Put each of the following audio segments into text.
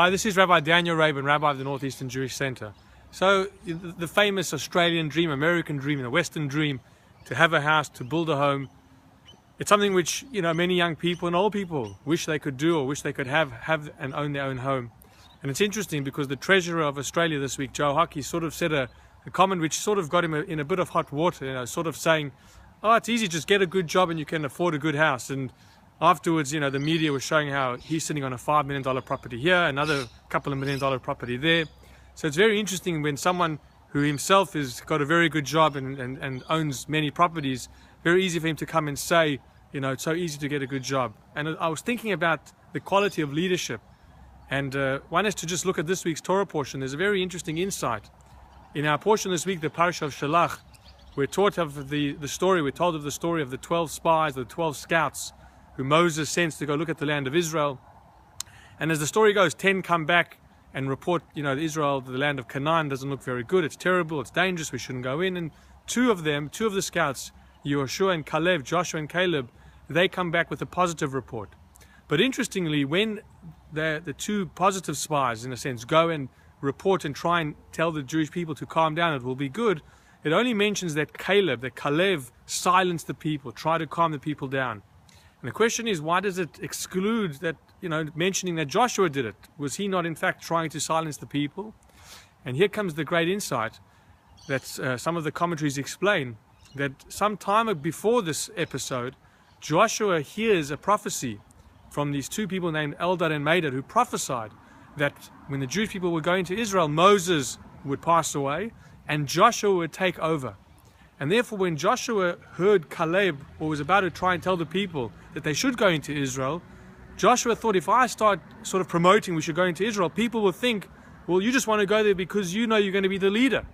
Hi, this is Rabbi Daniel Rabin, Rabbi of the Northeastern Jewish Center. So, the famous Australian dream, American dream, the Western dream, to have a house, to build a home, it's something which, many young people and old people wish they could do or wish they could have and own their own home. And it's interesting because the Treasurer of Australia this week, Joe Hockey, sort of said a comment which sort of got him in a bit of hot water, sort of saying, oh, it's easy, just get a good job and you can afford a good house. And afterwards, the media was showing how he's sitting on a $5 million property here, another couple of $1 million property there. So it's very interesting when someone who himself has got a very good job and owns many properties, very easy for him to come and say, it's so easy to get a good job. And I was thinking about the quality of leadership. And one is to just look at this week's Torah portion. There's a very interesting insight. In our portion this week, the Parasha of Shelach, we're taught of the story, we're told of the story of the 12 spies, the 12 scouts, who Moses sends to go look at the land of Israel. And as the story goes, 10 come back and report, Israel, the land of Canaan, doesn't look very good, it's terrible, it's dangerous, we shouldn't go in. And two of the scouts, Joshua and Caleb, Joshua and Caleb, they come back with a positive report. But interestingly, when the two positive spies, in a sense, go and report and try and tell the Jewish people to calm down, it will be good, it only mentions that Caleb silenced the people, tried to calm the people down. And the question is, why does it exclude that, mentioning that Joshua did it? Was he not in fact trying to silence the people? And here comes the great insight that some of the commentaries explain, that some time before this episode, Joshua hears a prophecy from these two people named Eldad and Medad, who prophesied that when the Jewish people were going to Israel, Moses would pass away and Joshua would take over. And therefore, when Joshua heard Caleb, or was about to try and tell the people that they should go into Israel, Joshua thought, if I start sort of promoting we should go into Israel, people will think, well, you just want to go there because you're going to be the leader.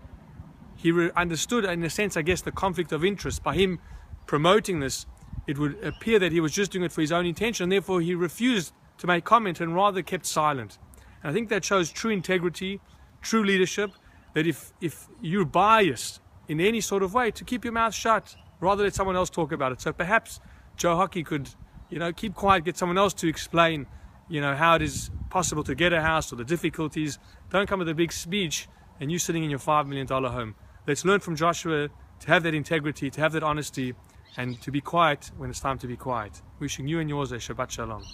He understood, in a sense, I guess, the conflict of interest. By him promoting this, it would appear that he was just doing it for his own intention, and therefore he refused to make comment and rather kept silent. And I think that shows true integrity, true leadership, that if you're biased in any sort of way, to keep your mouth shut, rather let someone else talk about it. So perhaps Joe Hockey could, keep quiet, get someone else to explain, how it is possible to get a house or the difficulties. Don't come with a big speech and you sitting in your $5 million home. Let's learn from Joshua to have that integrity, to have that honesty, and to be quiet when it's time to be quiet. Wishing you and yours a Shabbat Shalom.